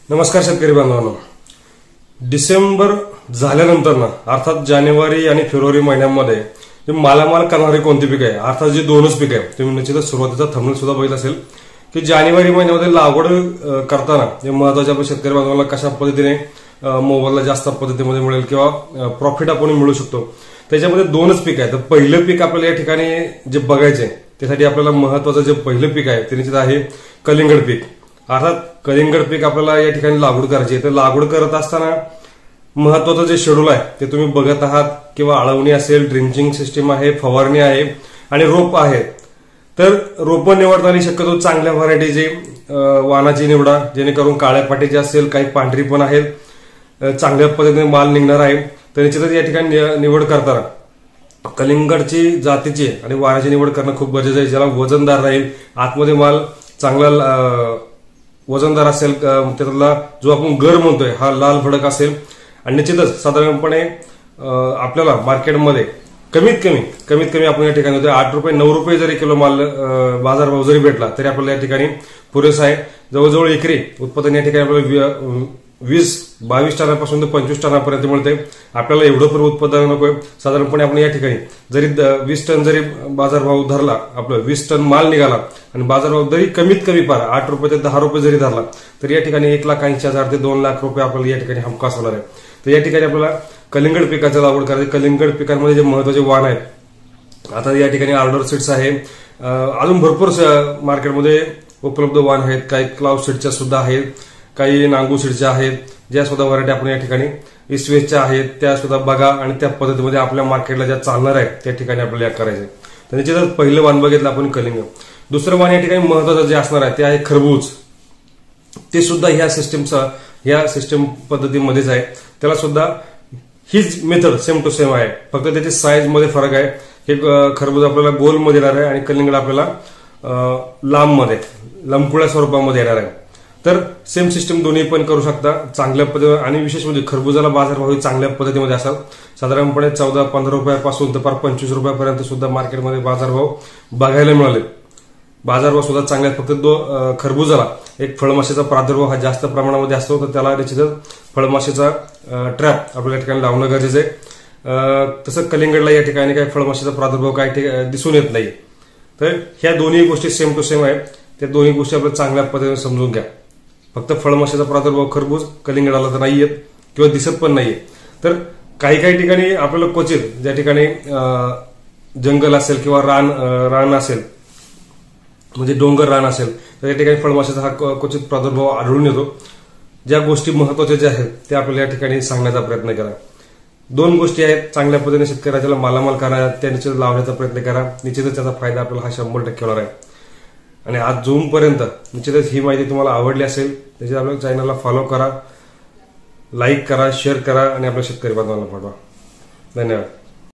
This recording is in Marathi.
नमस्कार शेतकरी बांधवांनो. डिसेंबर झाल्यानंतर ना अर्थात जानेवारी आणि फेब्रुवारी महिन्यांमध्ये जे मालामाल करणारी कोणती पिके आहे, अर्थात जी दोनच पिके आहे, तुम्ही निश्चितच सुरुवातीचा थंबनेल सुद्धा बघित असेल की जानेवारी महिन्यामध्ये लागवड करताना जे महत्वाचे आपल्या शेतकरी बांधवांना कशा पद्धतीने मोबदला जास्त पद्धतीमध्ये मिळेल किंवा प्रॉफिट आपण मिळू शकतो, त्याच्यामध्ये दोनच पीक आहे. तर पहिलं पीक आपल्याला या ठिकाणी जे बघायचे त्यासाठी आपल्याला महत्वाचं जे पहिलं पीक आहे ते निश्चित आहे कलिंगड पीक. अर्थात कलिंगड पीक आपल्याला या ठिकाणी लागवड करायची आहे. तर लागवड करत असताना महत्वाचं जे शेड्यूल आहे ते तुम्ही बघत आहात, किंवा आळवणी असेल, ड्रिंचिंग सिस्टीम आहे, फवारणी आहे आणि रोप आहे. तर रोपं निवडताना शक्यतो चांगल्या व्हरायटीची वाणाची निवडा, जेणेकरून काळ्या पाटीची असेल, काही पांढरी पण आहेत, चांगल्या पद्धतीने माल निघणार आहे. तर निश्चितच या ठिकाणी निवड करताना कलिंगडची जातीची आणि वाणाची निवड करणं खूप गरजेचं आहे, ज्याला वजनदार राहील, आतमध्ये माल चांगला वजनदार असेल, त्यातला जो आपण गर म्हणतोय हा लाल भडक असेल. आणि निश्चितच साधारणपणे आपल्याला मार्केटमध्ये कमीत कमी आपण या ठिकाणी 8 रुपये 9 रुपये जरी किलो माल बाजारभाव जरी भेटला तरी आपल्याला या ठिकाणी पुरेसा आहे. जवळजवळ एकरी उत्पादन या ठिकाणी आपल्याला 22 टनापासून ते 25 टनापर्यंत मिळते. आपल्याला एवढं पण उत्पादन नकोय. साधारणपणे आपण या ठिकाणी जरी 20 टन जरी बाजारभाव धरला, आपलं 20 टन माल निघाला आणि बाजारभाव जरी कमीत कमी पार 8 रुपये ते 10 रुपये जरी धरला तर या ठिकाणी 1,80,000 ते 2 लाख रुपये आपल्याला या ठिकाणी हमखास होणार आहे. तर या ठिकाणी आपल्याला कलिंगड पिकाची लागवड करायची. कलिंगड पिकांमध्ये जे महत्वाचे वाण आहेत, आता या ठिकाणी ऑर्डर सीड्स आहे, अजून भरपूर मार्केटमध्ये उपलब्ध वाण आहेत, काही क्लाउड सीडच्या सुद्धा आहेत, काही नांगू सीडच्या आहेत, ज्या सुद्धा व्हरायटी आपण या ठिकाणी इस्वेसच्या आहेत, त्या सुद्धा बघा आणि त्या पद्धतीमध्ये आपल्या मार्केटला ज्या चालणार आहे त्या ठिकाणी आपल्याला करायचे. तर निश्चितच पहिलं वाण बघितलं आपण कलिंगड. दुसरं वाण या ठिकाणी महत्वाचं जे असणार आहे ते आहे खरबूज. ते सुद्धा ह्या सिस्टम पद्धतीमध्येच आहे. त्याला सुद्धा हीच मेथड सेम टू सेम आहे, फक्त त्याची साईज मध्ये फरक आहे. हे खरबूज आपल्याला गोल मध्ये येणार आहे आणि कलिंगड आपल्याला लंबकुळ्या स्वरूपामध्ये येणार आहे. तर सेम सिस्टम दोन्ही पण करू शकता चांगल्या पद्धतीने. आणि विशेष म्हणजे खरबुजाला बाजारभाव चांगल्या पद्धतीमध्ये असाल, साधारणपणे 14-15 रुपयापासून तर 25 रुपयापर्यंत सुद्धा मार्केटमध्ये बाजारभाव बघायला मिळाले. बाजारभाव सुद्धा चांगले आहेत. फक्त खरबुजाला एक फळमाशीचा प्रादुर्भाव हा जास्त प्रमाणामध्ये असतो, तर त्याला निश्चितच फळमाशीचा ट्रॅप आपल्या या ठिकाणी लावणं गरजेचं आहे. तसं कलिंगडला या ठिकाणी काही फळमाशीचा प्रादुर्भाव काही दिसून येत नाही. तर ह्या दोन्ही गोष्टी सेम टू सेम आहेत. त्या दोन्ही गोष्टी आपल्याला चांगल्या पद्धतीने समजून घ्या. फक्त फळमाशीचा प्रादुर्भाव खरबूज कलिंगडाला तर नाहीयेत किंवा दिसत पण नाहीये. तर काही ठिकाणी आपल्याला क्वचित ज्या ठिकाणी जंगल असेल किंवा रान असेल, म्हणजे डोंगर रान असेल, तर त्या ठिकाणी फळमाशीचा हा क्वचित प्रादुर्भाव आढळून येतो. ज्या गोष्टी महत्वाच्या ज्या आहेत त्या आपल्याला या ठिकाणी सांगण्याचा प्रयत्न करा. 2 गोष्टी आहेत, चांगल्या पद्धतीने शेतकऱ्याला मालामाल करा, त्या निश्चित लावण्याचा प्रयत्न करा. निश्चितच त्याचा फायदा आपल्याला हा 100% होणार आहे. आणि आज जूनपर्यंत निश्चितच ही माहिती तुम्हाला आवडली असेल, त्याची आपल्या चॅनलला फॉलो करा, लाईक करा, शेअर करा आणि आपल्या शेतकरी बांधवांना पाठवा. धन्यवाद.